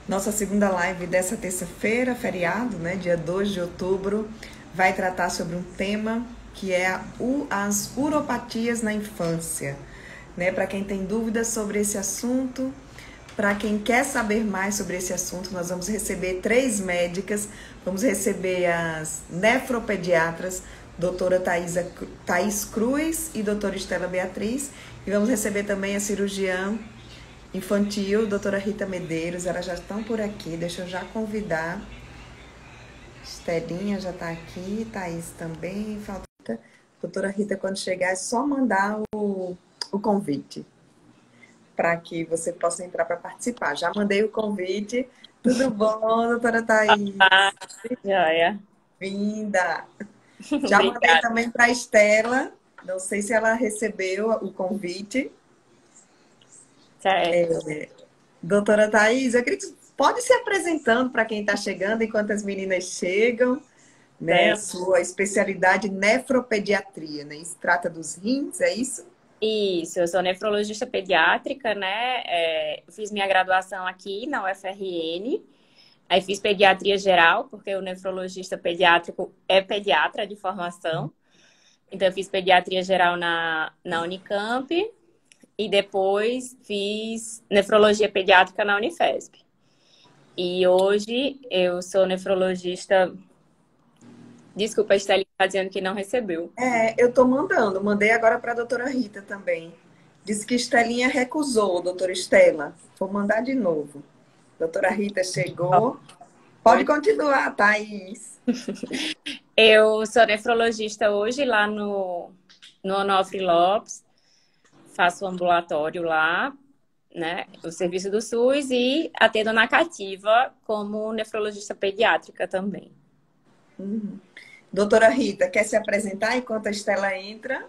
Nossa segunda live dessa terça-feira, feriado, né, dia 2 de outubro, vai tratar sobre um tema que é as uropatias na infância. Né? Para quem tem dúvidas sobre esse assunto, para quem quer saber mais sobre esse assunto, nós vamos receber 3 médicas, vamos receber as nefropediatras, doutora Thaís Cruz e doutora Estela Beatriz, e vamos receber também a cirurgiã infantil, doutora Rita Medeiros. Elas já estão por aqui, deixa eu já convidar. Estelinha já está aqui, Thaís também, falta. Doutora Rita, quando chegar, é só mandar o convite para que você possa entrar para participar. Já mandei o convite. Tudo bom, doutora Thaís? Ah, joia. Vinda. Já mandei Obrigada. também para a Estela. Não sei se ela recebeu o convite. Certo. Doutora Thaís, eu queria que você pode se apresentando para quem está chegando, enquanto as meninas chegam, né? A Certo. sua especialidade nefropediatria, né? Isso trata dos rins, é isso? Isso, eu sou nefrologista pediátrica, né? Eu fiz minha graduação aqui na UFRN. Aí fiz pediatria geral, porque o nefrologista pediátrico é pediatra de formação. Então, eu fiz pediatria geral na Unicamp e depois fiz nefrologia pediátrica na Unifesp. E hoje eu sou nefrologista. Desculpa, a Estelle está dizendo que não recebeu. Eu estou mandando. Mandei agora para a doutora Rita também. Disse que Estelinha recusou, doutora Estela. Vou mandar de novo. Doutora Rita chegou. Pode Oi. continuar, Thaís. Eu sou nefrologista hoje lá no Onofre Lopes, faço ambulatório lá, né, o serviço do SUS e atendo na Cativa como nefrologista pediátrica também. Doutora Rita, quer se apresentar enquanto a Estela entra?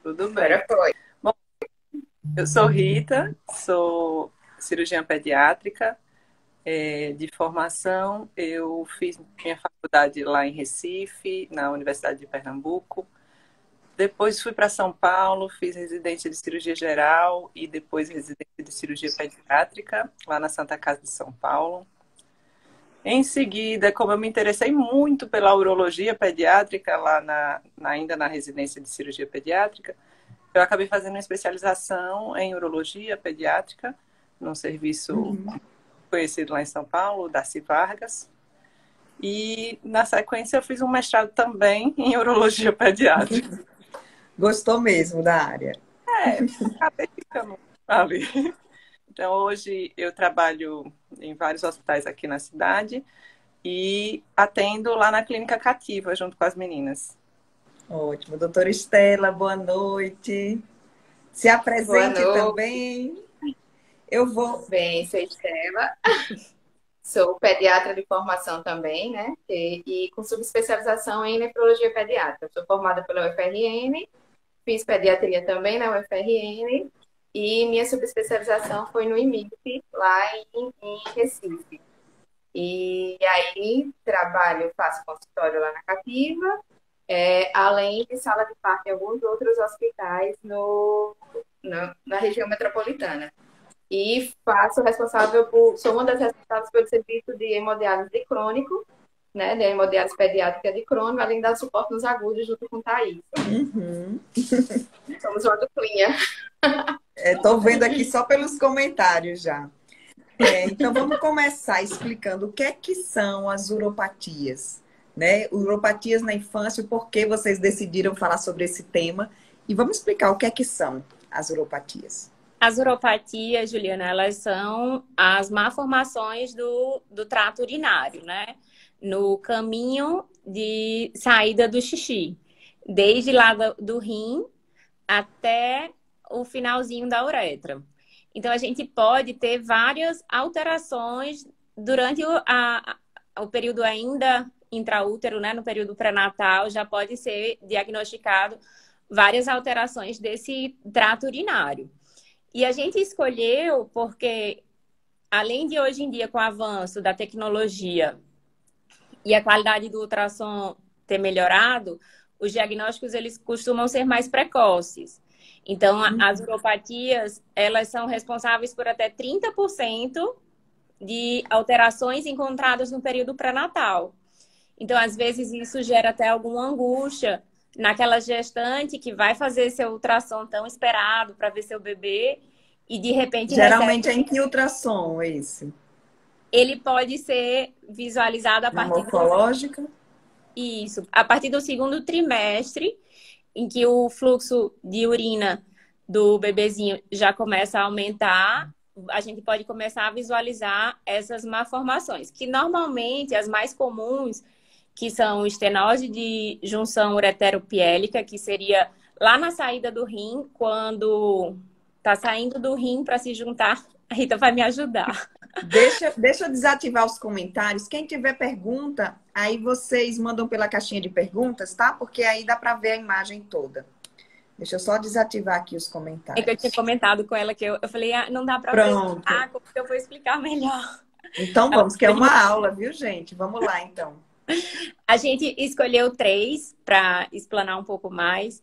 Tudo bem. Agora foi. Bom, eu sou Rita, sou cirurgiã pediátrica de formação. Eu fiz minha faculdade lá em Recife, na Universidade de Pernambuco. Depois fui para São Paulo, fiz residência de cirurgia geral e depois residência de cirurgia pediátrica, lá na Santa Casa de São Paulo. Em seguida, como eu me interessei muito pela urologia pediátrica, lá ainda na residência de cirurgia pediátrica, eu acabei fazendo uma especialização em urologia pediátrica, num serviço conhecido lá em São Paulo, Darcy Vargas. E, na sequência, eu fiz um mestrado também em urologia pediátrica. Gostou mesmo da área? Acabei ficando ali. Então, hoje eu trabalho em vários hospitais aqui na cidade e atendo lá na Clínica Cativa, junto com as meninas. Ótimo. Doutora Estela, boa noite. Se Boa apresente noite, também. Eu vou. bem, sou Estela, sou pediatra de formação também, né? E com subespecialização em nefrologia pediátrica. Sou formada pela UFRN, fiz pediatria também na UFRN e minha subespecialização foi no IMIP, lá em Recife. E aí trabalho, faço consultório lá na Cativa, além de sala de parto em alguns outros hospitais na região metropolitana. E sou uma das responsáveis pelo serviço de hemodiálise crônico, né, de hemodiálise pediátrica de crônico, além da suporte nos agudos junto com o Thaís. Somos uma duplinha. Estou vendo aqui só pelos comentários já. Então vamos começar explicando o que são as uropatias, né? Uropatias na infância, por que vocês decidiram falar sobre esse tema e vamos explicar o que são as uropatias. As uropatias, Juliana, elas são as malformações do trato urinário, né? No caminho de saída do xixi, desde lá do rim até o finalzinho da uretra. Então, a gente pode ter várias alterações durante o período ainda intraútero, né? No período pré-natal, já pode ser diagnosticado várias alterações desse trato urinário. E a gente escolheu porque, além de hoje em dia, com o avanço da tecnologia e a qualidade do ultrassom ter melhorado, os diagnósticos eles costumam ser mais precoces. Então, as uropatias, elas são responsáveis por até 30% de alterações encontradas no período pré-natal. Então, às vezes, isso gera até alguma angústia naquela gestante que vai fazer seu ultrassom tão esperado para ver seu bebê e, de repente, recebe... Geralmente é em que ultrassom esse? Ele pode ser visualizado a Na partir morfológica? Isso, a partir do segundo trimestre, em que o fluxo de urina do bebezinho já começa a aumentar, a gente pode começar a visualizar essas malformações, que normalmente as mais comuns, que são estenose de junção ureteropiélica, que seria lá na saída do rim, quando tá saindo do rim para se juntar. A Rita vai me ajudar. Deixa eu desativar os comentários. Quem tiver pergunta, aí vocês mandam pela caixinha de perguntas, tá? Porque aí dá para ver a imagem toda. Deixa eu só desativar aqui os comentários. É que eu tinha comentado com ela que eu falei, não dá para Pronto. ver, porque eu vou explicar melhor. Então vamos, que é uma aula, viu, gente? Vamos lá, então. A gente escolheu 3 para explanar um pouco mais.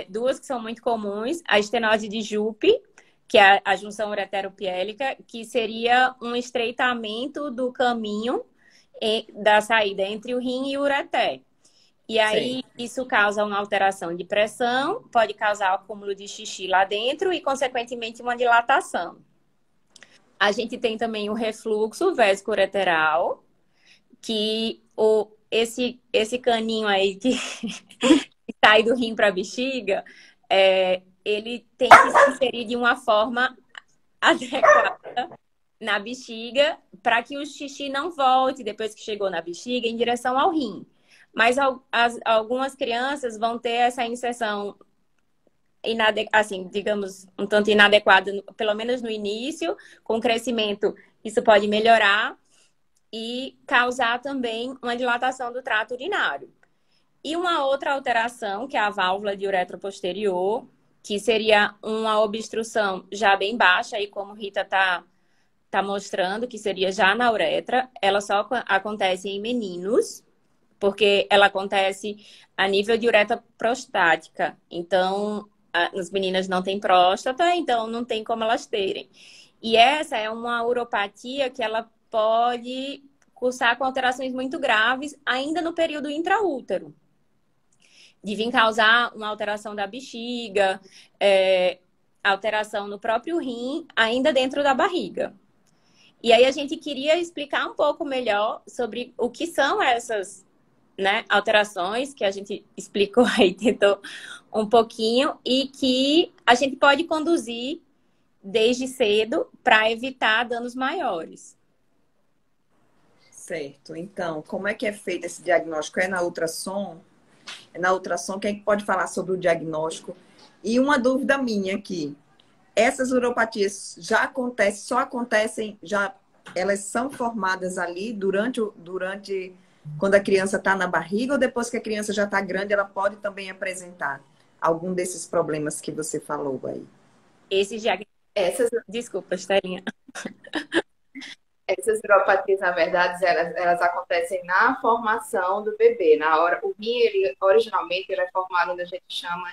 2 que são muito comuns. A estenose de Jupe, que é a junção ureteropiélica, que seria um estreitamento do caminho da saída entre o rim e o ureter. E aí, isso causa uma alteração de pressão, pode causar acúmulo de xixi lá dentro e, consequentemente, uma dilatação. A gente tem também o refluxo vésico-ureteral, que esse caninho aí que sai do rim para a bexiga, ele tem que se inserir de uma forma adequada na bexiga para que o xixi não volte, depois que chegou na bexiga, em direção ao rim. Mas algumas crianças vão ter essa inserção, assim, digamos, um tanto inadequada, pelo menos no início. Com o crescimento, isso pode melhorar e causar também uma dilatação do trato urinário. E uma outra alteração, que é a válvula de uretra posterior, que seria uma obstrução já bem baixa, e como Rita tá mostrando, que seria já na uretra, ela só acontece em meninos, porque ela acontece a nível de uretra prostática. Então, as meninas não têm próstata, então não tem como elas terem. E essa é uma uropatia que ela pode cursar com alterações muito graves ainda no período intraútero. De vir causar uma alteração da bexiga, alteração no próprio rim, ainda dentro da barriga. E aí a gente queria explicar um pouco melhor sobre o que são essas, né, alterações que a gente explicou aí, tentou um pouquinho, e que a gente pode conduzir desde cedo para evitar danos maiores. Certo. Então, como é que é feito esse diagnóstico? É na ultrassom? É na ultrassom? Quem pode falar sobre o diagnóstico? E uma dúvida minha aqui. Essas uropatias só acontecem, elas são formadas ali durante quando a criança está na barriga, ou depois que a criança já está grande, ela pode também apresentar algum desses problemas que você falou aí? Desculpa, Estelinha. Essas uropatias, na verdade, elas acontecem na formação do bebê. Na hora, o rim, originalmente, ele é formado onde a gente chama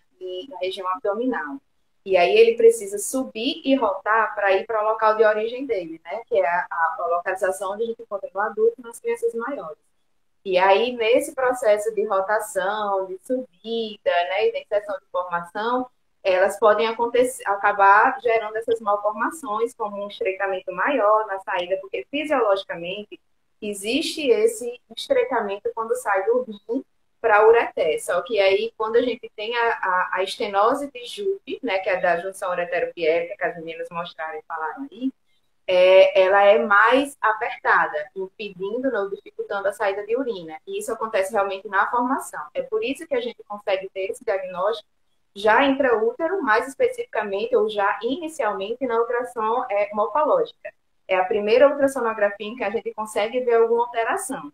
na região abdominal. E aí ele precisa subir e rotar para ir para o local de origem dele, né? Que é a localização onde a gente encontra no adulto e nas crianças maiores. E aí, nesse processo de rotação, de subida, né, e de inserção de formação, elas podem acabar gerando essas malformações, como um estreitamento maior na saída, porque fisiologicamente existe esse estreitamento quando sai do rim para a ureter. Só que aí, quando a gente tem a estenose de Jupe, né, que é da junção ureteropiélica, que as meninas mostraram e falaram aí, ela é mais apertada, impedindo ou dificultando a saída de urina. E isso acontece realmente na formação. É por isso que a gente consegue ter esse diagnóstico já intraútero, mais especificamente, ou já inicialmente na ultrassom morfológica. É a primeira ultrassonografia em que a gente consegue ver alguma alteração.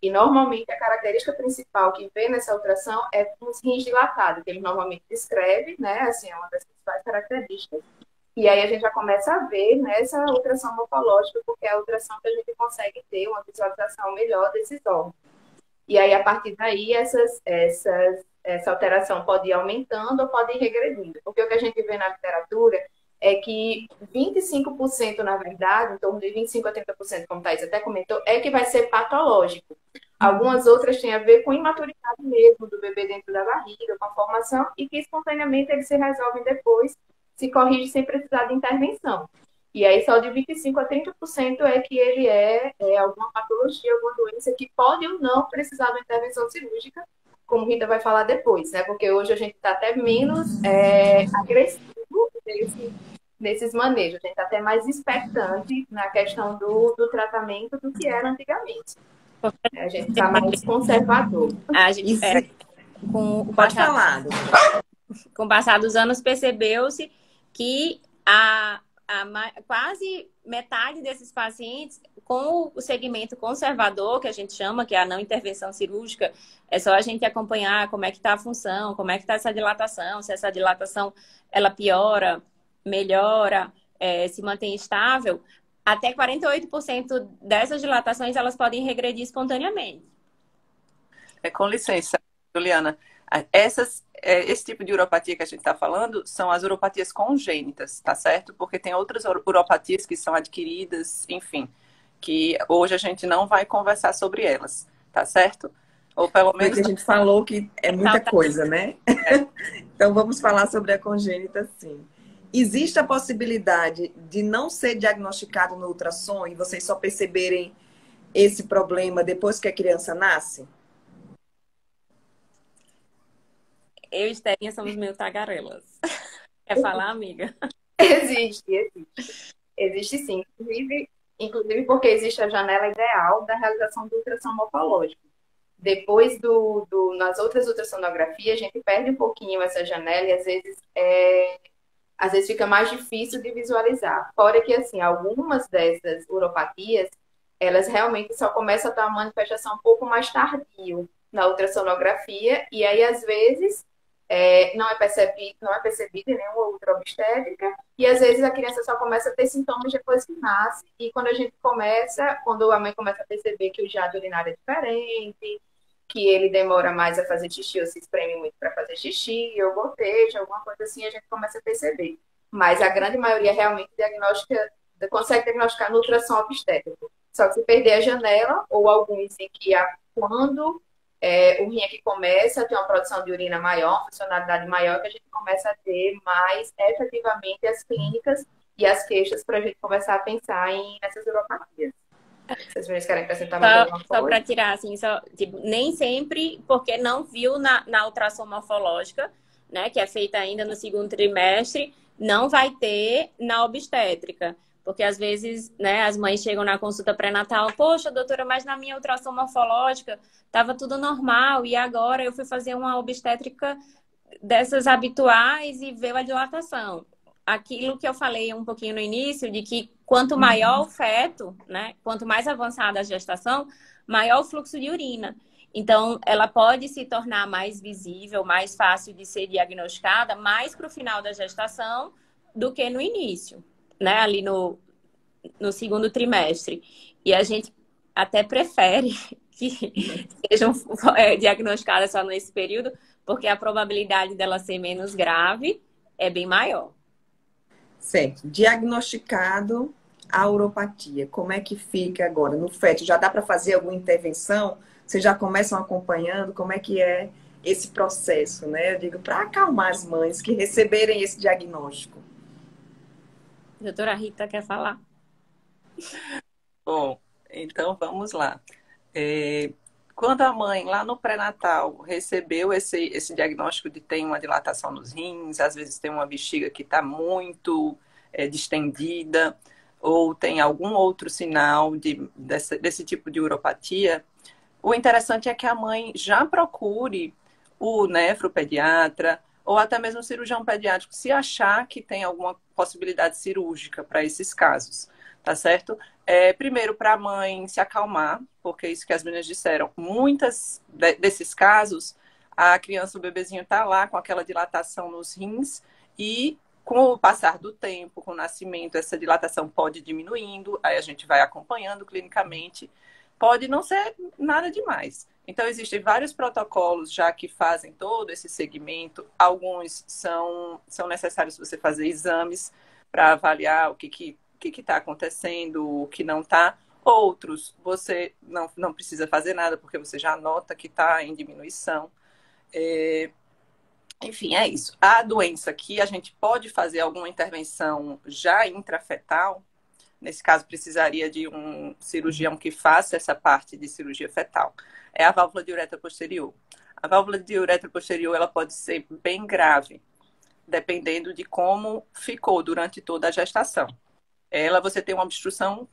E normalmente a característica principal que vê nessa ultrassom é os rins dilatados, que ele normalmente descreve, né? Assim, é uma das principais características. E aí a gente já começa a ver nessa ultrassom morfológica, porque é a ultrassom que a gente consegue ter uma visualização melhor desses órgãos. E aí, a partir daí, essa alteração pode ir aumentando ou pode ir regredindo. Porque o que a gente vê na literatura é que 25%, na verdade, em torno de 25% a 30%, como a Thaís até comentou, é que vai ser patológico. Algumas outras têm a ver com imaturidade mesmo do bebê dentro da barriga, com a formação, e que espontaneamente eles se resolvem depois, se corrige sem precisar de intervenção. E aí só de 25% a 30% é que ele é alguma patologia, alguma doença que pode ou não precisar de uma intervenção cirúrgica, como Rita vai falar depois, né? Porque hoje a gente está até menos agressivo nesses manejos, a gente está até mais expectante na questão do tratamento do que era antigamente. A gente está mais conservador. A gente, com o Pode passar, falar. com o passar dos anos, percebeu-se que quase metade desses pacientes com o segmento conservador, que a gente chama, que é a não intervenção cirúrgica, é só a gente acompanhar como é que está a função, como é que está essa dilatação, se essa dilatação ela piora, melhora, se mantém estável. Até 48% dessas dilatações elas podem regredir espontaneamente. Com licença, Juliana. Esse tipo de uropatia que a gente está falando são as uropatias congênitas, tá certo? Porque tem outras uropatias que são adquiridas, enfim, que hoje a gente não vai conversar sobre elas, tá certo? Ou pelo menos... Porque a gente falou que é muita coisa, né? Então vamos falar sobre a congênita, sim. Existe a possibilidade de não ser diagnosticado no ultrassom e vocês só perceberem esse problema depois que a criança nasce? Eu e Esterinha somos meio tagarelas. Quer falar, amiga? Existe sim. Inclusive porque existe a janela ideal da realização do ultrassom morfológico. Depois nas outras ultrassonografias, a gente perde um pouquinho essa janela e às vezes fica mais difícil de visualizar. Fora que, assim, algumas dessas uropatias, elas realmente só começam a ter uma manifestação um pouco mais tardio na ultrassonografia, e aí, às vezes, não é percebida nenhuma ultraobstétrica, e às vezes a criança só começa a ter sintomas depois que nasce, e quando a mãe começa a perceber que o jato urinário é diferente, que ele demora mais a fazer xixi ou se espreme muito para fazer xixi, ou goteja, alguma coisa assim, a gente começa a perceber. Mas a grande maioria realmente consegue diagnosticar no ultrassom obstétrico. Só que se perder a janela, ou alguns em que quando o rim aqui começa a ter uma produção de urina maior, uma funcionalidade maior, que a gente começa a ter mais efetivamente as clínicas e as queixas para a gente começar a pensar nessas uropatias. Vocês meninas querem acrescentar mais alguma coisa? Só para tirar, assim, tipo, nem sempre, porque não viu na ultrassom morfológica, né, que é feita ainda no segundo trimestre, não vai ter na obstétrica. Porque às vezes, né, as mães chegam na consulta pré-natal, poxa, doutora, mas na minha ultrassom morfológica estava tudo normal e agora eu fui fazer uma obstétrica dessas habituais e veio a dilatação. Aquilo que eu falei um pouquinho no início, de que quanto maior o feto, né, quanto mais avançada a gestação, maior o fluxo de urina. Então, ela pode se tornar mais visível, mais fácil de ser diagnosticada, mais para o final da gestação do que no início, né, ali no segundo trimestre. E a gente até prefere que sejam diagnosticadas só nesse período, porque a probabilidade dela ser menos grave é bem maior. Certo. Diagnosticado a uropatia, como é que fica agora no feto? Já dá para fazer alguma intervenção? Vocês já começam acompanhando? Como é que é esse processo, né? Eu digo, para acalmar as mães que receberem esse diagnóstico. Doutora Rita quer falar? Bom, então vamos lá. Quando a mãe, lá no pré-natal, recebeu esse diagnóstico de tem uma dilatação nos rins, às vezes tem uma bexiga que está muito distendida, ou tem algum outro sinal desse tipo de uropatia, o interessante é que a mãe já procure o nefropediatra ou até mesmo o cirurgião pediátrico, se achar que tem alguma possibilidade cirúrgica para esses casos, tá certo? Primeiro, para a mãe se acalmar, porque é isso que as meninas disseram. Muitas desses casos, a criança, o bebezinho está lá com aquela dilatação nos rins e com o passar do tempo, com o nascimento, essa dilatação pode ir diminuindo, aí a gente vai acompanhando clinicamente. Pode não ser nada demais. Então, existem vários protocolos já que fazem todo esse segmento. Alguns são necessários você fazer exames para avaliar o que está acontecendo, o que não está. Outros, você não precisa fazer nada, porque você já nota que está em diminuição. Enfim, é isso. A doença que a gente pode fazer alguma intervenção já intrafetal, nesse caso precisaria de um cirurgião que faça essa parte de cirurgia fetal, é a válvula de uretra posterior. A válvula de uretra posterior ela pode ser bem grave, dependendo de como ficou durante toda a gestação. Você tem uma obstrução,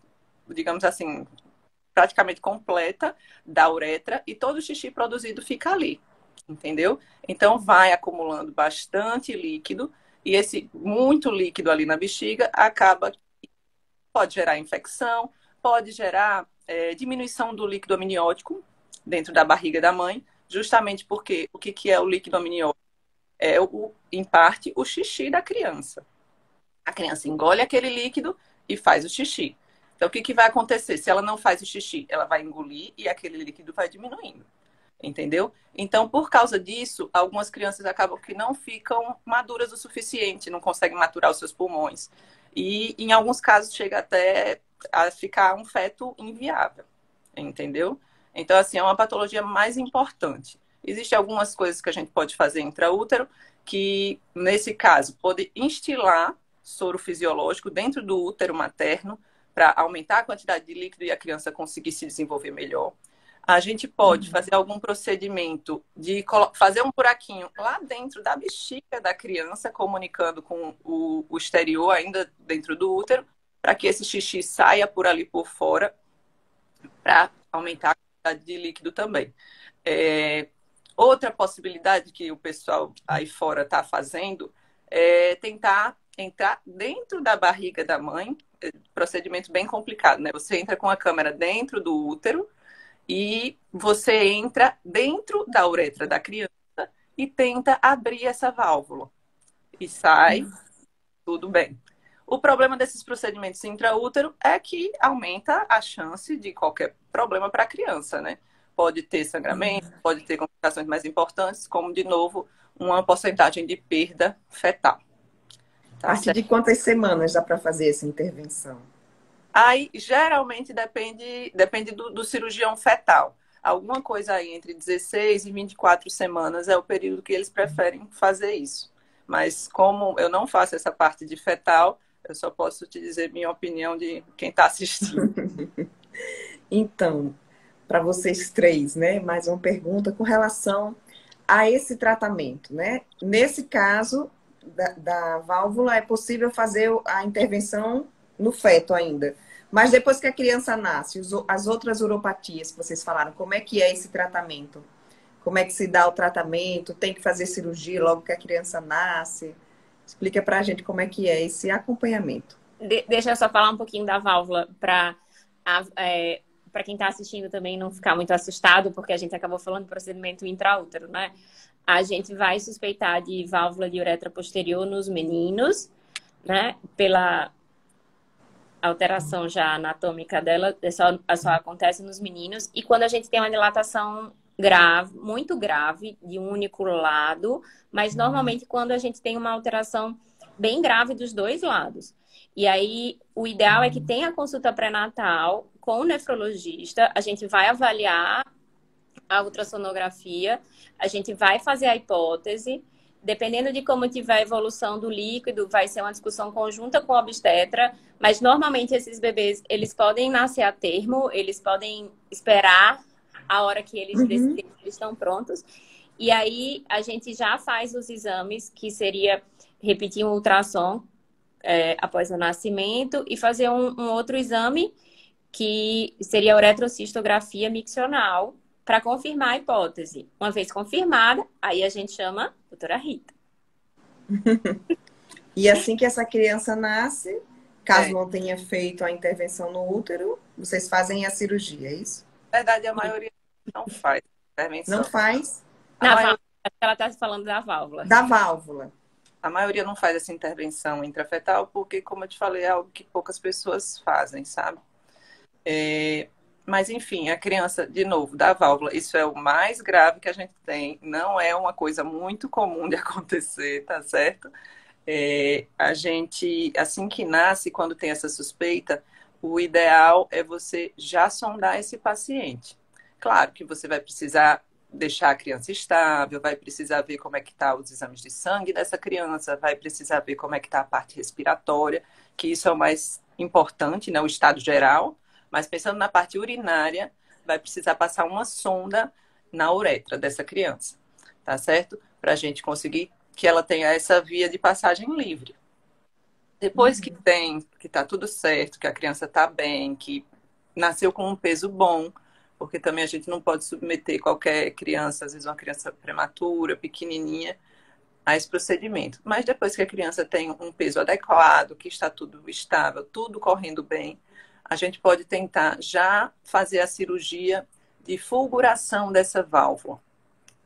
digamos assim, praticamente completa da uretra e todo o xixi produzido fica ali, entendeu? Então vai acumulando bastante líquido e esse muito líquido ali na bexiga pode gerar infecção, pode gerar diminuição do líquido amniótico dentro da barriga da mãe, justamente porque o que é o líquido amniótico? Em parte, o xixi da criança. A criança engole aquele líquido e faz o xixi. Então, o que vai acontecer? Se ela não faz o xixi, ela vai engolir e aquele líquido vai diminuindo. Entendeu? Então, por causa disso, algumas crianças acabam que não ficam maduras o suficiente, não conseguem maturar os seus pulmões. E, em alguns casos, chega até a ficar um feto inviável. Entendeu? Então, assim, é uma patologia mais importante. Existem algumas coisas que a gente pode fazer intraútero, que, nesse caso, pode instilar soro fisiológico dentro do útero materno para aumentar a quantidade de líquido e a criança conseguir se desenvolver melhor. A gente pode fazer algum procedimento de fazer um buraquinho lá dentro da bexiga da criança, comunicando com o exterior, ainda dentro do útero, para que esse xixi saia por ali por fora, para aumentar a quantidade de líquido também. Outra possibilidade que o pessoal aí fora está fazendo é tentar entrar dentro da barriga da mãe, procedimento bem complicado, né? Você entra com a câmera dentro do útero e você entra dentro da uretra da criança e tenta abrir essa válvula. E sai, tudo bem. O problema desses procedimentos intraútero é que aumenta a chance de qualquer problema para a criança, né? Pode ter sangramento, pode ter complicações mais importantes, como, de novo, uma porcentagem de perda fetal. A partir de quantas semanas dá para fazer essa intervenção? Aí, geralmente, depende do cirurgião fetal. Alguma coisa aí entre 16 e 24 semanas é o período que eles preferem fazer isso. Mas como eu não faço essa parte de fetal, eu só posso te dizer minha opinião de quem está assistindo. Então, para vocês três, né? Mais uma pergunta com relação a esse tratamento, né? Nesse caso da válvula, é possível fazer a intervenção no feto ainda. Mas depois que a criança nasce, as outras uropatias que vocês falaram, como é que é esse tratamento? Como é que se dá o tratamento? Tem que fazer cirurgia logo que a criança nasce? Explica pra gente como é que é esse acompanhamento. Deixa eu só falar um pouquinho da válvula para quem está assistindo também não ficar muito assustado, porque a gente acabou falando do procedimento intraútero, né? A gente vai suspeitar de válvula de uretra posterior nos meninos, né? Pela alteração já anatômica dela, só acontece nos meninos. E quando a gente tem uma dilatação grave, muito grave, de um único lado, mas normalmente quando a gente tem uma alteração bem grave dos dois lados. E aí, o ideal é que tenha consulta pré-natal com o nefrologista, a gente vai avaliar a ultrassonografia, a gente vai fazer a hipótese, dependendo de como tiver a evolução do líquido, vai ser uma discussão conjunta com o obstetra, mas normalmente esses bebês, eles podem nascer a termo, eles podem esperar a hora que eles decidem que eles estão prontos, e aí a gente já faz os exames, que seria repetir um ultrassom após o nascimento e fazer um outro exame, que seria a uretrocistografia miccional, para confirmar a hipótese. Uma vez confirmada, aí a gente chama a doutora Rita. E assim que essa criança nasce, caso não tenha feito a intervenção no útero, vocês fazem a cirurgia, é isso? Na verdade, a maioria não faz intervenção. Não faz? Válvula, ela está falando da válvula. Da válvula. A maioria não faz essa intervenção intrafetal porque, como eu te falei, é algo que poucas pessoas fazem, sabe? Mas, enfim, a criança, de novo, da válvula, isso é o mais grave que a gente tem. Não é uma coisa muito comum de acontecer, tá certo? A gente, assim que nasce, quando tem essa suspeita, o ideal é você já sondar esse paciente. Claro que você vai precisar deixar a criança estável, vai precisar ver como é que tá os exames de sangue dessa criança, vai precisar ver como é que está a parte respiratória, que isso é o mais importante, né, o estado geral. Mas pensando na parte urinária, vai precisar passar uma sonda na uretra dessa criança, tá certo? Para a gente conseguir que ela tenha essa via de passagem livre. Depois que tá tudo certo, que a criança tá bem, que nasceu com um peso bom, porque também a gente não pode submeter qualquer criança, às vezes uma criança prematura, pequenininha, a esse procedimento. Mas depois que a criança tem um peso adequado, que está tudo estável, tudo correndo bem, a gente pode tentar já fazer a cirurgia de fulguração dessa válvula.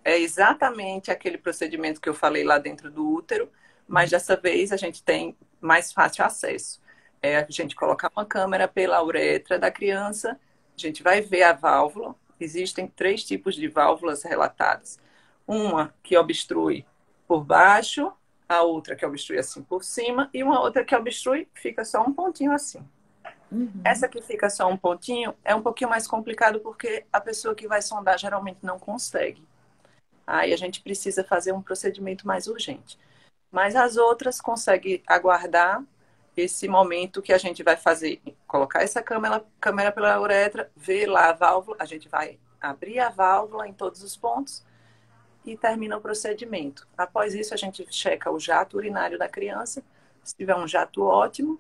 É exatamente aquele procedimento que eu falei lá dentro do útero, mas dessa vez a gente tem mais fácil acesso. A gente colocar uma câmera pela uretra da criança, a gente vai ver a válvula. Existem 3 tipos de válvulas relatadas. Uma que obstrui por baixo, a outra que obstrui assim por cima, e uma outra que obstrui, fica só um pontinho assim. Essa que fica só um pontinho é um pouquinho mais complicado porque a pessoa que vai sondar geralmente não consegue. Aí a gente precisa fazer um procedimento mais urgente. Mas as outras conseguem aguardar esse momento que a gente vai fazer, colocar essa câmera pela uretra, ver lá a válvula, a gente vai abrir a válvula em todos os pontos e termina o procedimento. Após isso, a gente checa o jato urinário da criança. Se tiver um jato ótimo,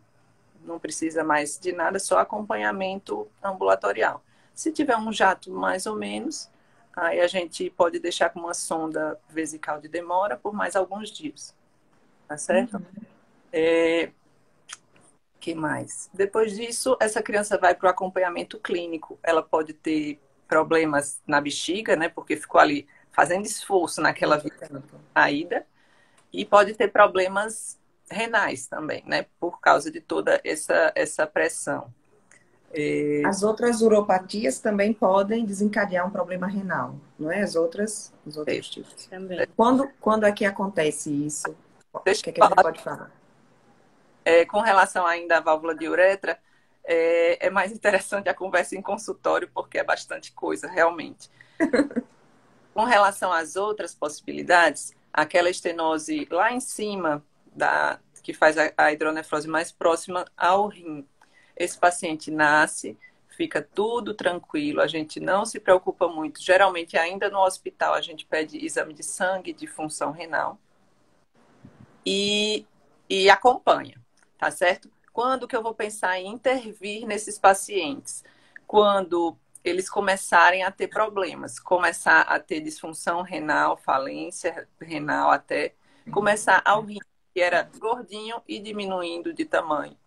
não precisa mais de nada, só acompanhamento ambulatorial. Se tiver um jato mais ou menos, aí a gente pode deixar com uma sonda vesical de demora por mais alguns dias. Tá certo? Que mais? Depois disso, essa criança vai para o acompanhamento clínico. Ela pode ter problemas na bexiga, né? Porque ficou ali fazendo esforço naquela ida. E pode ter problemas renais também, né? Por causa de toda essa pressão. As outras uropatias também podem desencadear um problema renal, não é? Os outros tipos. Também. Quando é que acontece isso? O que é que a gente pode falar? Com relação ainda à válvula de uretra, é mais interessante a conversa em consultório, porque é bastante coisa, realmente. Com relação às outras possibilidades, aquela estenose lá em cima, que faz a hidronefrose mais próxima ao rim. Esse paciente nasce, fica tudo tranquilo, a gente não se preocupa muito. Geralmente, ainda no hospital, a gente pede exame de sangue, de função renal e acompanha, tá certo? Quando que eu vou pensar em intervir nesses pacientes? Quando eles começarem a ter problemas, começar a ter disfunção renal, falência renal até, começar ao rim, que era gordinho e diminuindo de tamanho,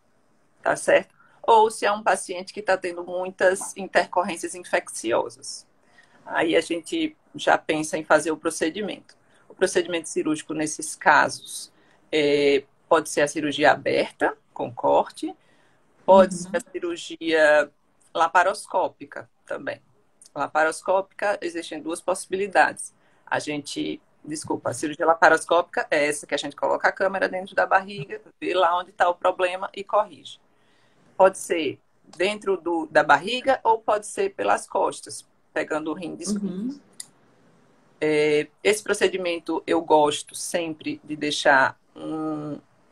tá certo? Ou se é um paciente que está tendo muitas intercorrências infecciosas. Aí a gente já pensa em fazer o procedimento. O procedimento cirúrgico nesses casos pode ser a cirurgia aberta, com corte, pode ser a cirurgia laparoscópica também. Laparoscópica, existem 2 possibilidades. A cirurgia laparoscópica é essa que a gente coloca a câmera dentro da barriga, vê lá onde está o problema e corrige. Pode ser dentro da barriga ou pode ser pelas costas, pegando o rim descoberto. Esse procedimento eu gosto sempre de deixar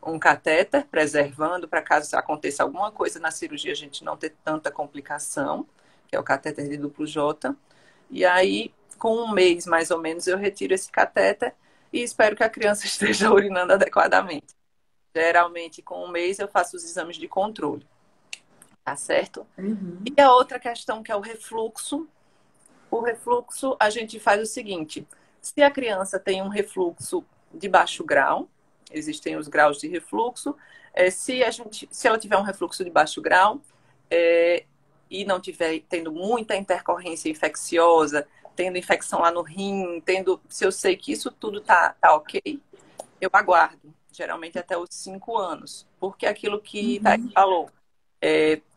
um catéter preservando para caso aconteça alguma coisa na cirurgia a gente não ter tanta complicação, que é o catéter de duplo J. E aí, com 1 mês mais ou menos, eu retiro esse catéter e espero que a criança esteja urinando adequadamente. Geralmente, com 1 mês, eu faço os exames de controle. Tá certo? E a outra questão, que é o refluxo. O refluxo, a gente faz o seguinte: se a criança tem um refluxo de baixo grau, existem os graus de refluxo, se ela tiver um refluxo de baixo grau e não tiver tendo muita intercorrência infecciosa, tendo infecção lá no rim, se eu sei que isso tudo tá ok, eu aguardo, geralmente até os 5 anos, porque aquilo que Thaís falou,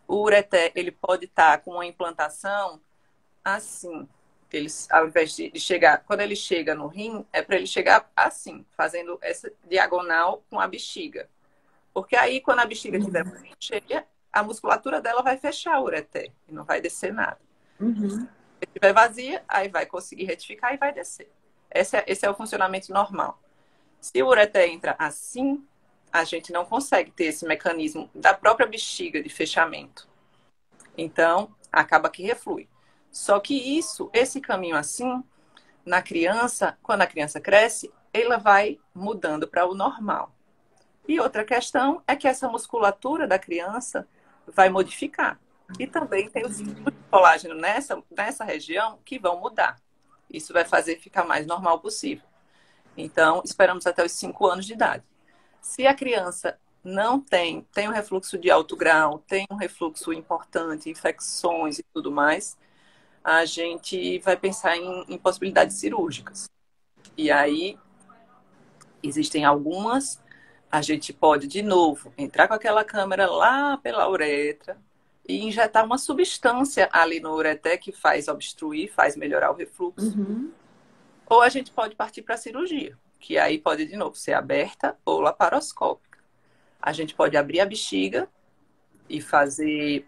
o ureter, ele pode estar com uma implantação assim, Eles, ao invés de chegar, quando ele chega no rim, é para ele chegar assim, fazendo essa diagonal com a bexiga. Porque aí, quando a bexiga estiver muito cheia, a musculatura dela vai fechar o ureter e não vai descer nada. Uhum. Se estiver vazia, aí vai conseguir retificar e vai descer. Esse é o funcionamento normal. Se o ureter entra assim, a gente não consegue ter esse mecanismo da própria bexiga de fechamento. Então, acaba que reflui. Só que esse caminho assim, na criança, quando a criança cresce, ela vai mudando para o normal. E outra questão é que essa musculatura da criança vai modificar. E também tem os ciclos de colágeno nessa região que vão mudar. Isso vai fazer ficar mais normal possível. Então, esperamos até os 5 anos de idade. Se a criança não tem um refluxo de alto grau, tem um refluxo importante, infecções e tudo mais, a gente vai pensar em possibilidades cirúrgicas. E aí, existem algumas. A gente pode, de novo, entrar com aquela câmera lá pela uretra e injetar uma substância ali no ureter que faz obstruir, faz melhorar o refluxo. Uhum. Ou a gente pode partir para a cirurgia, que aí pode, de novo, ser aberta ou laparoscópica. A gente pode abrir a bexiga e fazer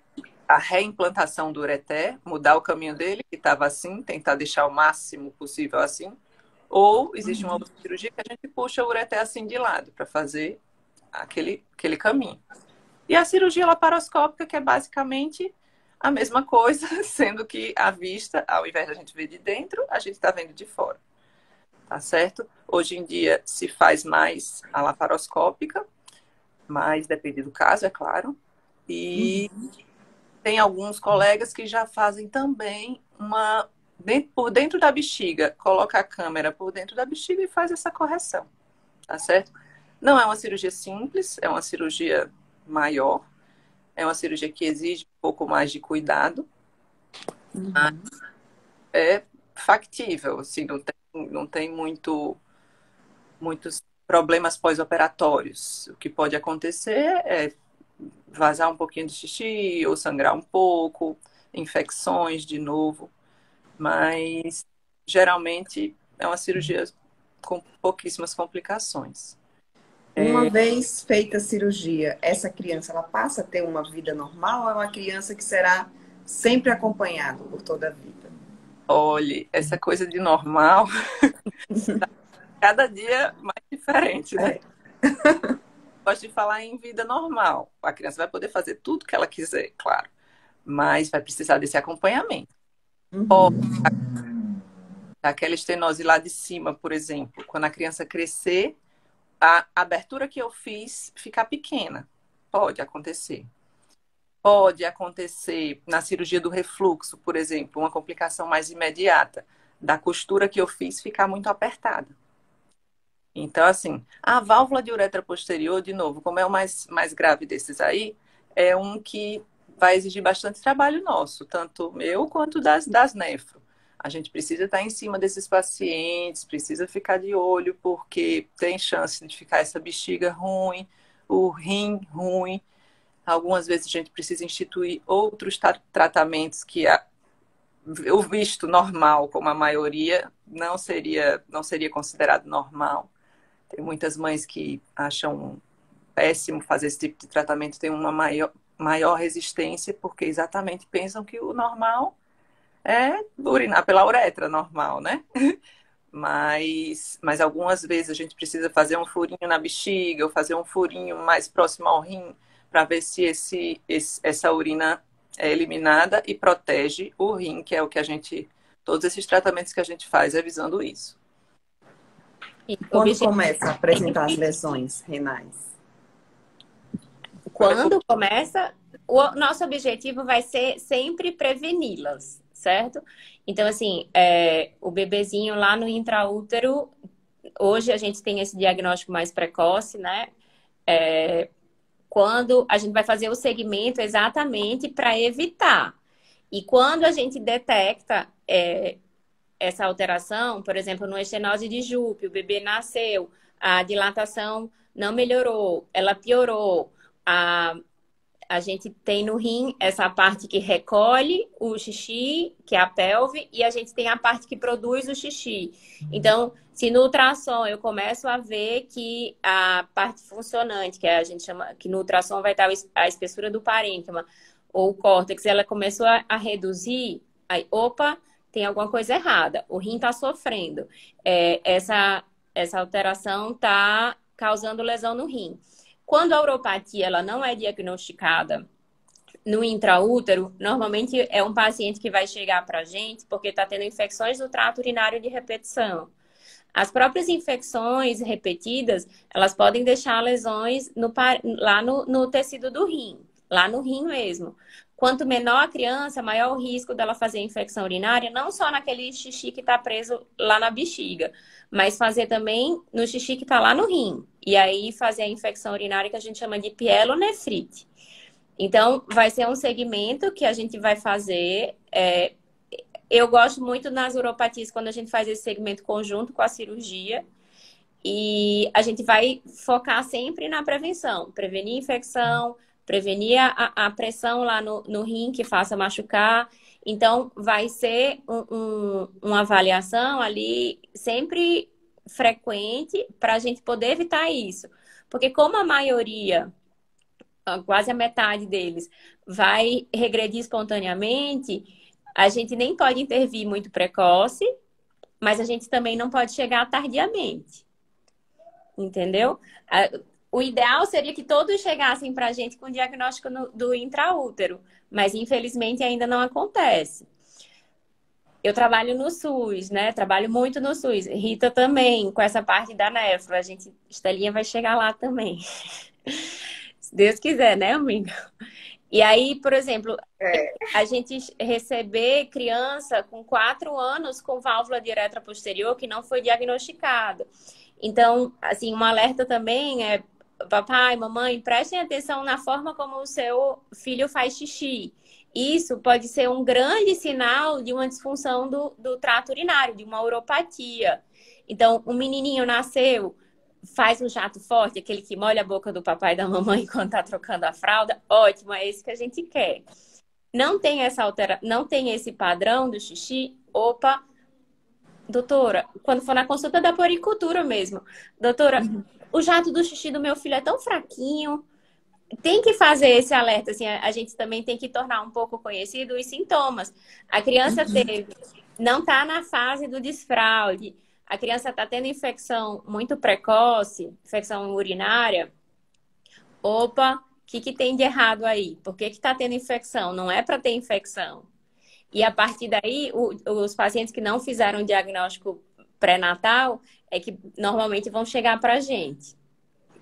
a reimplantação do ureter, mudar o caminho dele, que estava assim, tentar deixar o máximo possível assim. Ou existe uma outra cirurgia que a gente puxa o ureter assim de lado para fazer aquele caminho. E a cirurgia laparoscópica, que é basicamente a mesma coisa, sendo que a vista, ao invés da gente ver de dentro, a gente está vendo de fora. Tá certo? Hoje em dia se faz mais a laparoscópica, mas depende do caso, é claro. E tem alguns colegas que já fazem também por dentro da bexiga, coloca a câmera por dentro da bexiga e faz essa correção, tá certo? Não é uma cirurgia simples, é uma cirurgia maior, é uma cirurgia que exige um pouco mais de cuidado, mas é factível, assim, não tem muitos problemas pós-operatórios. O que pode acontecer é vazar um pouquinho de xixi ou sangrar um pouco, infecções de novo, mas geralmente é uma cirurgia com pouquíssimas complicações. Uma vez feita a cirurgia, essa criança ela passa a ter uma vida normal ou é uma criança que será sempre acompanhada por toda a vida? Olhe, essa coisa de normal, cada dia mais diferente, né? Gosto de falar em vida normal. A criança vai poder fazer tudo que ela quiser, claro, mas vai precisar desse acompanhamento. Aquela estenose lá de cima, por exemplo, quando a criança crescer, a abertura que eu fiz ficar pequena. Pode acontecer. Pode acontecer na cirurgia do refluxo, por exemplo, uma complicação mais imediata, da costura que eu fiz ficar muito apertada. Então, assim, a válvula de uretra posterior, de novo, como é o mais grave desses aí, é um que vai exigir bastante trabalho nosso, tanto meu quanto das nefro. A gente precisa estar em cima desses pacientes, precisa ficar de olho, porque tem chance de ficar essa bexiga ruim, o rim ruim. Algumas vezes a gente precisa instituir outros tratamentos que o visto normal, como a maioria, não seria considerado normal. Tem muitas mães que acham péssimo fazer esse tipo de tratamento, tem uma maior resistência, porque exatamente pensam que o normal é urinar pela uretra, normal, né? Mas algumas vezes a gente precisa fazer um furinho na bexiga ou fazer um furinho mais próximo ao rim para ver se essa urina é eliminada e protege o rim, que é o que todos esses tratamentos que a gente faz é visando isso. Quando começa a apresentar as lesões renais? Quando começa, o nosso objetivo vai ser sempre preveni-las, certo? Então, assim, o bebezinho lá no intraútero, hoje a gente tem esse diagnóstico mais precoce, né? Quando a gente vai fazer o segmento exatamente para evitar. E quando a gente detecta essa alteração, por exemplo, no estenose de Jupe, o bebê nasceu, a dilatação não melhorou, ela piorou, A gente tem no rim essa parte que recolhe o xixi, que é a pelve, e a gente tem a parte que produz o xixi. Então, se no ultrassom eu começo a ver que a parte funcionante, que a gente chama, que no ultrassom vai estar a espessura do parênquima ou o córtex, ela começou a reduzir, aí, opa, tem alguma coisa errada. O rim está sofrendo. Essa alteração está causando lesão no rim. Quando a uropatia ela não é diagnosticada no intraútero, normalmente é um paciente que vai chegar para a gente porque está tendo infecções do trato urinário de repetição. As próprias infecções repetidas, elas podem deixar lesões lá no tecido do rim, lá no rim mesmo. Quanto menor a criança, maior o risco dela fazer infecção urinária, não só naquele xixi que está preso lá na bexiga, mas fazer também no xixi que está lá no rim. E aí fazer a infecção urinária que a gente chama de pielonefrite. Então, vai ser um segmento que a gente vai fazer. Eu gosto muito nas uropatias quando a gente faz esse segmento conjunto com a cirurgia. E a gente vai focar sempre na prevenção. Prevenir infecção, prevenir a pressão lá no rim que faça machucar. Então, vai ser uma avaliação ali sempre frequente para a gente poder evitar isso. Porque como a maioria, quase a metade deles, vai regredir espontaneamente, a gente nem pode intervir muito precoce, mas a gente também não pode chegar tardiamente. Entendeu? O ideal seria que todos chegassem para a gente com o diagnóstico do intraútero, mas infelizmente ainda não acontece. Eu trabalho no SUS, né? Trabalho muito no SUS. Rita também, com essa parte da nefro. Estelinha vai chegar lá também. Se Deus quiser, né, amiga? E aí, por exemplo, a gente receber criança com 4 anos com válvula de uretra posterior que não foi diagnosticada. Então, assim, um alerta também é, papai, mamãe, prestem atenção na forma como o seu filho faz xixi. Isso pode ser um grande sinal de uma disfunção do trato urinário, de uma uropatia. Então, um menininho nasceu, faz um jato forte, aquele que molha a boca do papai e da mamãe quando tá trocando a fralda, ótimo, é esse que a gente quer. Não tem não tem esse padrão do xixi, opa, doutora, quando for na consulta da puericultura mesmo, doutora, o jato do xixi do meu filho é tão fraquinho, tem que fazer esse alerta, assim, a gente também tem que tornar um pouco conhecido os sintomas. A criança não está na fase do desfraude, a criança está tendo infecção muito precoce, infecção urinária, opa, o que tem de errado aí? Por que está tendo infecção? Não é para ter infecção. E a partir daí, os pacientes que não fizeram diagnóstico pré-natal é que normalmente vão chegar para a gente.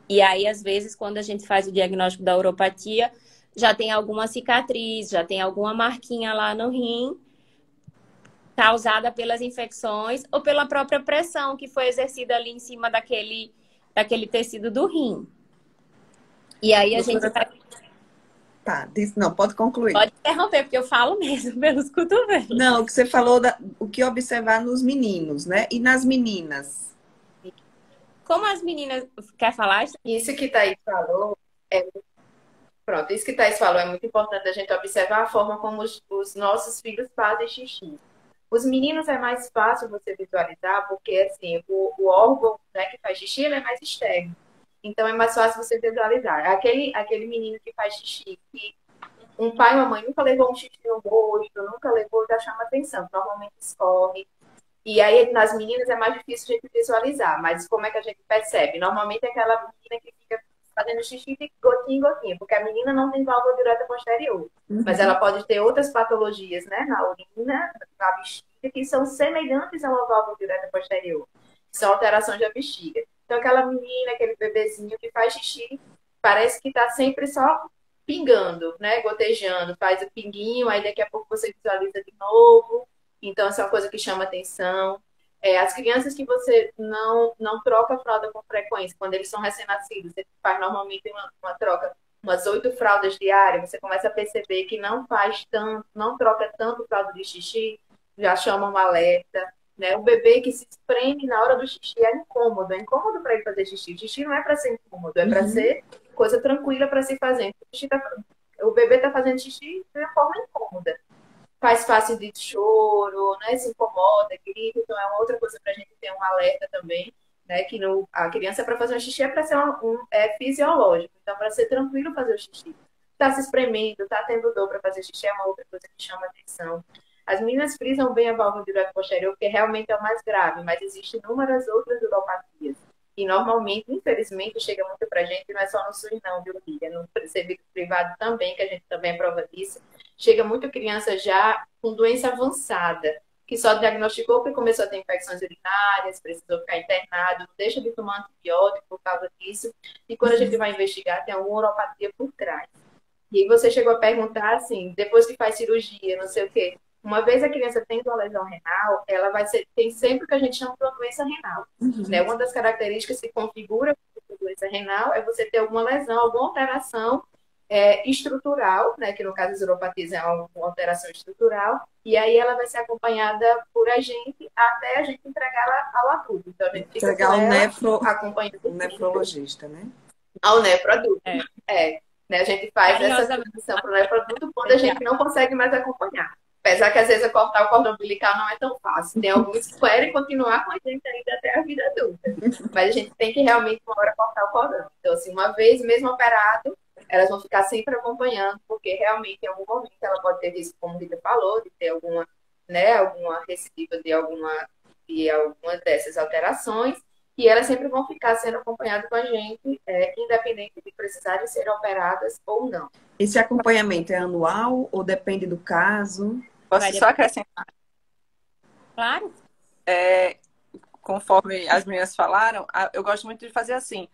E aí, às vezes, quando a gente faz o diagnóstico da uropatia, já tem alguma cicatriz, já tem alguma marquinha lá no rim, causada pelas infecções ou pela própria pressão que foi exercida ali em cima daquele tecido do rim. E aí a gente vai... Tá, não, pode concluir. Pode interromper, porque eu falo mesmo pelos cotovelos. Não, o que você falou, o que observar nos meninos, né? E nas meninas? Como as meninas... Quer falar? Isso que Thaís falou Pronto, isso que Thaís falou é muito importante a gente observar a forma como os nossos filhos fazem xixi. Os meninos é mais fácil você visualizar, porque assim, o órgão, né, que faz xixi ele é mais externo. Então é mais fácil você visualizar. Aquele menino que faz xixi, que um pai e uma mãe nunca levou um xixi no rosto, nunca levou, já chama atenção. Normalmente escorre. E aí, nas meninas é mais difícil a gente visualizar. Mas como é que a gente percebe? Normalmente é aquela menina que fica fazendo xixi de gotinha em gotinha, porque a menina não tem válvula de uretra posterior. Mas ela pode ter outras patologias, né? Na urina, na bexiga, que são semelhantes a uma válvula de uretra posterior. São alterações da bexiga. Então, aquela menina, aquele bebezinho que faz xixi, parece que está sempre só pingando, né? Gotejando. Faz o pinguinho, aí daqui a pouco você visualiza de novo. Então, essa é uma coisa que chama atenção. As crianças que você não troca a fralda com frequência, quando eles são recém-nascidos, você faz normalmente uma troca, umas 8 fraldas diárias, você começa a perceber que não troca tanto fralda de xixi, já chama um alerta. Né? O bebê que se espreme na hora do xixi é incômodo para ele fazer xixi. O xixi não é para ser incômodo, é para ser coisa tranquila para se fazer. O xixi o bebê está fazendo xixi de uma forma incômoda. Faz face de choro, né? Se incomoda, grita. Então, é uma outra coisa para a gente ter um alerta também, né? Que a criança, para fazer um xixi, é para ser fisiológico. Então, para ser tranquilo fazer o xixi. Tá se espremendo, tá tendo dor para fazer xixi, é uma outra coisa que chama atenção. As meninas frisam bem a válvula de uretra posterior, porque realmente é o mais grave, mas existem inúmeras outras uropatias. E normalmente, infelizmente, chega muito pra gente, não é só no SUS não, viu, Lívia? No serviço privado também, que a gente também é prova disso. Chega muito criança já com doença avançada, que só diagnosticou porque começou a ter infecções urinárias, precisou ficar internado, não deixa de tomar antibiótico por causa disso. E quando a gente vai investigar, tem alguma uropatia por trás. E você chegou a perguntar assim, depois que faz cirurgia, não sei o quê. Uma vez a criança tendo uma lesão renal, ela tem sempre o que a gente chama de uma doença renal. Né? Uma das características que configura a doença renal é você ter alguma lesão, alguma alteração estrutural, né? Que no caso das uropatias é uma alteração estrutural, e aí ela vai ser acompanhada por a gente até a gente entregá-la ao adulto. Então a gente fica entregar ao acompanhando o nefrologista, né? Ao nefroadulto. Né? A gente faz essa transição para o nefroadulto quando a gente não consegue mais acompanhar. Apesar que às vezes cortar o cordão umbilical não é tão fácil. Tem alguns que querem continuar com a gente ainda até a vida adulta. Mas a gente tem que realmente uma hora cortar o cordão. Então, assim, uma vez mesmo operado, elas vão ficar sempre acompanhando, porque realmente em algum momento ela pode ter risco, como a Rita falou, de ter alguma recidiva de alguma dessas alterações. E elas sempre vão ficar sendo acompanhadas com a gente, independente de precisarem ser operadas ou não. Esse acompanhamento é anual ou depende do caso? Posso só acrescentar? Claro. Conforme as meninas falaram, eu gosto muito de fazer assim.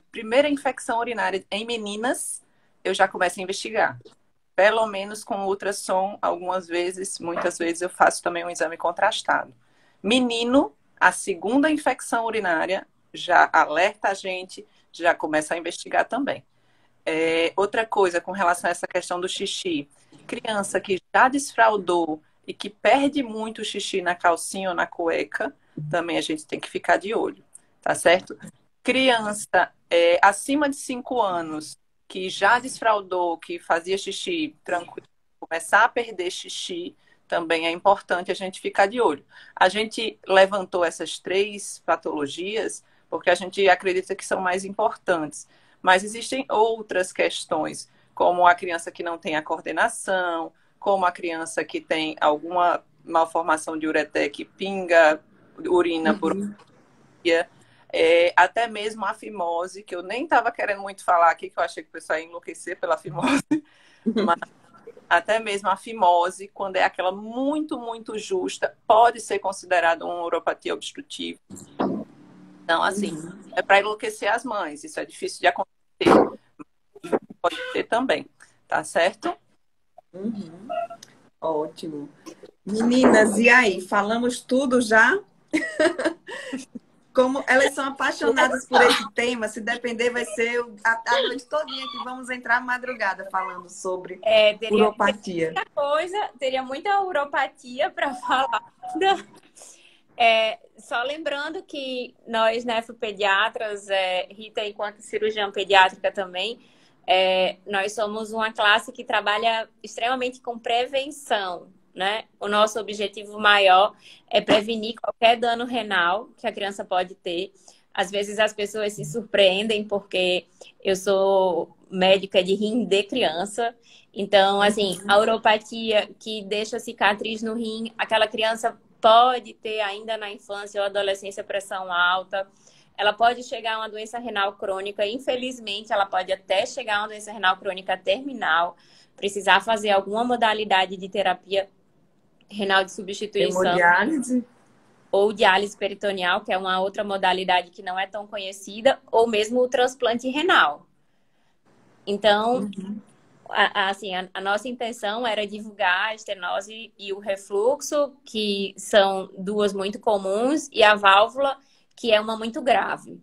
Primeira infecção urinária em meninas, eu já começo a investigar. Pelo menos com ultrassom, algumas vezes, muitas vezes eu faço também um exame contrastado. Menino, a segunda infecção urinária já alerta a gente, já começa a investigar também. Outra coisa com relação a essa questão do xixi. Criança que já desfraldou e que perde muito xixi na calcinha ou na cueca, também a gente tem que ficar de olho, tá certo? Criança acima de 5 anos que já desfraldou, que fazia xixi tranquilo, começar a perder xixi, também é importante a gente ficar de olho. A gente levantou essas 3 patologias porque a gente acredita que são mais importantes. Mas existem outras questões, como a criança que não tem a coordenação, como a criança que tem alguma malformação de ureter que pinga urina por dia, até mesmo a fimose, que eu nem estava querendo muito falar aqui, que eu achei que o pessoal ia enlouquecer pela fimose, mas até mesmo a fimose, quando é aquela muito, muito justa, pode ser considerada uma uropatia obstrutiva. Então, assim, é para enlouquecer as mães. Isso é difícil de acontecer. Pode ter também. Tá certo? Ótimo. Meninas, e aí? Falamos tudo já? Como elas são apaixonadas por esse tema, se depender, vai ser a noite todinha que vamos entrar à madrugada falando sobre uropatia. Teria muita uropatia para falar. Só lembrando que nós, nefropediatras, Rita, enquanto cirurgiã pediátrica também, nós somos uma classe que trabalha extremamente com prevenção, né? O nosso objetivo maior é prevenir qualquer dano renal que a criança pode ter. Às vezes as pessoas se surpreendem porque eu sou médica de rim de criança. Então, assim, a uropatia que deixa cicatriz no rim, aquela criança pode ter ainda na infância ou adolescência pressão alta. Ela pode chegar a uma doença renal crônica. Infelizmente, ela pode até chegar a uma doença renal crônica terminal. Precisar fazer alguma modalidade de terapia renal de substituição. Hemodiálise. Ou diálise peritoneal, que é uma outra modalidade que não é tão conhecida. Ou mesmo o transplante renal. Então, assim, a nossa intenção era divulgar a estenose e o refluxo, que são 2 muito comuns, e a válvula, que é uma muito grave.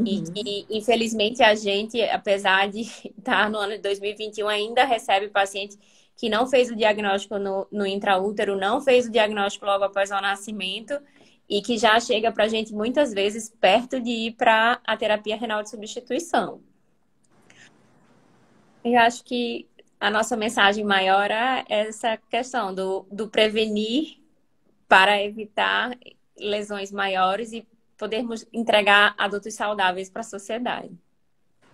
E, infelizmente, a gente, apesar de estar no ano de 2021, ainda recebe paciente que não fez o diagnóstico no intraútero, não fez o diagnóstico logo após o nascimento, e que já chega para a gente, muitas vezes, perto de ir para a terapia renal de substituição. Eu acho que a nossa mensagem maior é essa questão do prevenir para evitar lesões maiores e podermos entregar adultos saudáveis para a sociedade.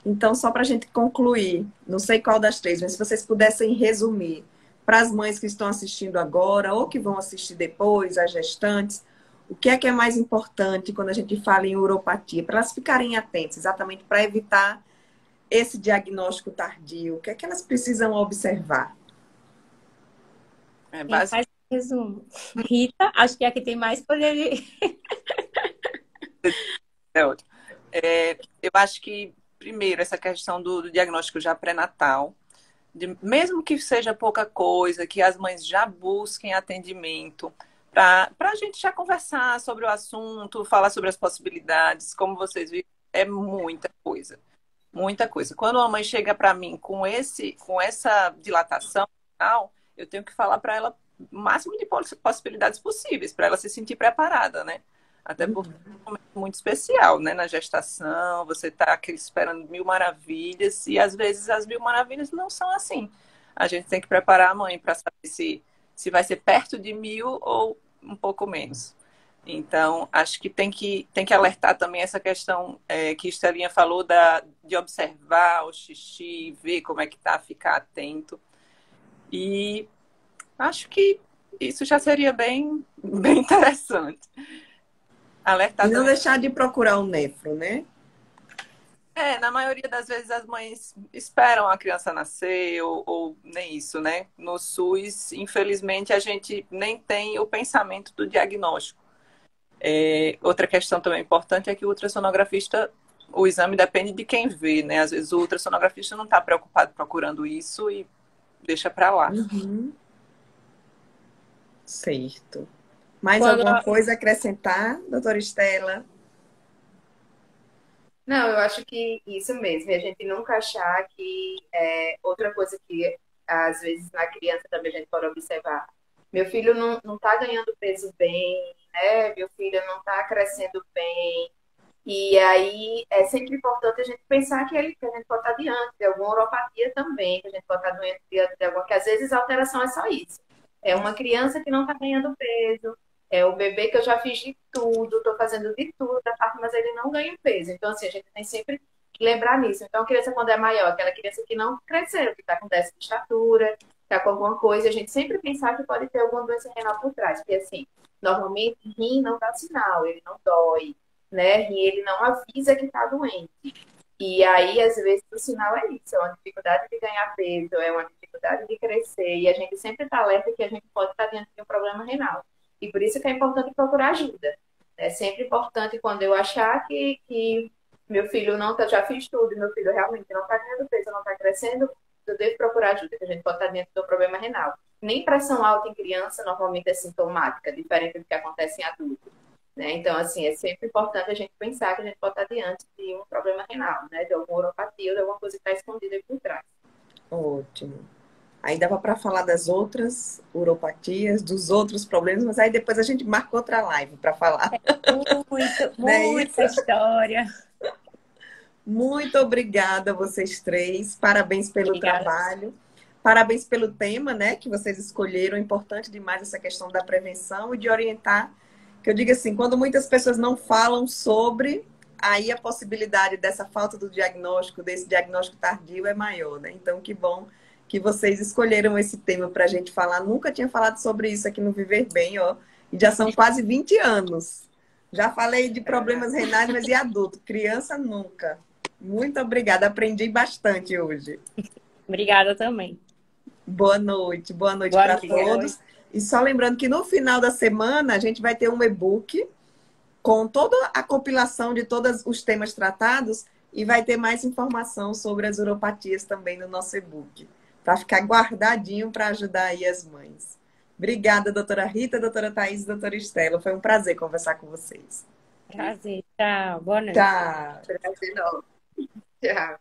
Então, só para a gente concluir, não sei qual das três, mas se vocês pudessem resumir para as mães que estão assistindo agora ou que vão assistir depois, as gestantes, o que é mais importante quando a gente fala em uropatia? Para elas ficarem atentas, exatamente para evitar esse diagnóstico tardio, o que é que elas precisam observar? Quem faz o resumo? Rita, acho que é a que tem mais poder de... ótimo. Eu acho que, primeiro, essa questão do diagnóstico já pré-natal, mesmo que seja pouca coisa, que as mães já busquem atendimento, para a gente já conversar sobre o assunto, falar sobre as possibilidades, como vocês viram, é muita coisa. Muita coisa. Quando uma mãe chega para mim com essa dilatação, eu tenho que falar para ela o máximo de possibilidades possíveis, para ela se sentir preparada, né? Até porque é um momento muito especial, né? Na gestação, você está esperando mil maravilhas, e às vezes as mil maravilhas não são assim. A gente tem que preparar a mãe para saber se vai ser perto de 1000 ou um pouco menos. Então, acho que tem que alertar também essa questão que Estelinha falou de observar o xixi, ver como é que tá, ficar atento. E acho que isso já seria bem interessante. Alertar E não também. deixar de procurar um nefro, né? Na maioria das vezes as mães esperam a criança nascer ou nem isso, né? No SUS, infelizmente, a gente nem tem o pensamento do diagnóstico. Outra questão também importante é que o ultrassonografista, o exame depende de quem vê, né? Às vezes o ultrassonografista não está preocupado procurando isso e deixa para lá. Uhum. Certo. Mais alguma coisa a acrescentar, doutora Estela? Não, eu acho que isso mesmo. E a gente nunca achar que outra coisa que às vezes na criança também a gente pode observar. Meu filho não tá ganhando peso bem, né? Meu filho não tá crescendo bem. E aí é sempre importante a gente pensar que a gente pode estar diante de alguma uropatia também, que a gente pode estar diante de alguma, que às vezes a alteração é só isso. É uma criança que não está ganhando peso, é o bebê que eu já fiz de tudo, estou fazendo de tudo, mas ele não ganha peso. Então, assim, a gente tem sempre que lembrar nisso. Então, a criança quando é maior, aquela criança que não cresceu, que está com déficit de estatura, está com alguma coisa, a gente sempre pensar que pode ter alguma doença renal por trás. Porque, assim, normalmente, rim não dá sinal, ele não dói, né? E ele não avisa que está doente. E aí, às vezes, o sinal é isso, é uma dificuldade de ganhar peso, é uma dificuldade de crescer, e a gente sempre está alerta que a gente pode estar diante de um problema renal. E por isso que é importante procurar ajuda. É sempre importante quando eu achar que meu filho não tá, já fiz tudo, e meu filho realmente não está ganhando peso, não está crescendo, eu devo procurar ajuda, que a gente pode estar diante de um problema renal. Nem pressão alta em criança normalmente é sintomática, diferente do que acontece em adulto. Né? Então, assim, é sempre importante a gente pensar que a gente pode estar diante de um problema renal, né? De alguma uropatia ou de alguma coisa que está escondida aí por trás. Ótimo. Aí dava para falar das outras uropatias, dos outros problemas, mas aí depois a gente marca outra live para falar. Muita história. Muito obrigada a vocês três. Parabéns pelo trabalho. Parabéns pelo tema, né, que vocês escolheram. É importante demais essa questão da prevenção e de orientar. Que eu digo assim, quando muitas pessoas não falam sobre, aí a possibilidade dessa falta do diagnóstico, desse diagnóstico tardio é maior, né? Então, que bom que vocês escolheram esse tema para a gente falar. Nunca tinha falado sobre isso aqui no Viver Bem, ó. E já são quase 20 anos. Já falei de problemas renais, mas e adulto? Criança, nunca. Muito obrigada. Aprendi bastante hoje. Obrigada também. Boa noite para todos. E só lembrando que no final da semana a gente vai ter um e-book com toda a compilação de todos os temas tratados e vai ter mais informação sobre as uropatias também no nosso e-book, para ficar guardadinho para ajudar aí as mães. Obrigada, doutora Rita, doutora Thaís e doutora Estela. Foi um prazer conversar com vocês. Prazer. Tchau. Boa noite. Tchau. Prazer, não. Tchau.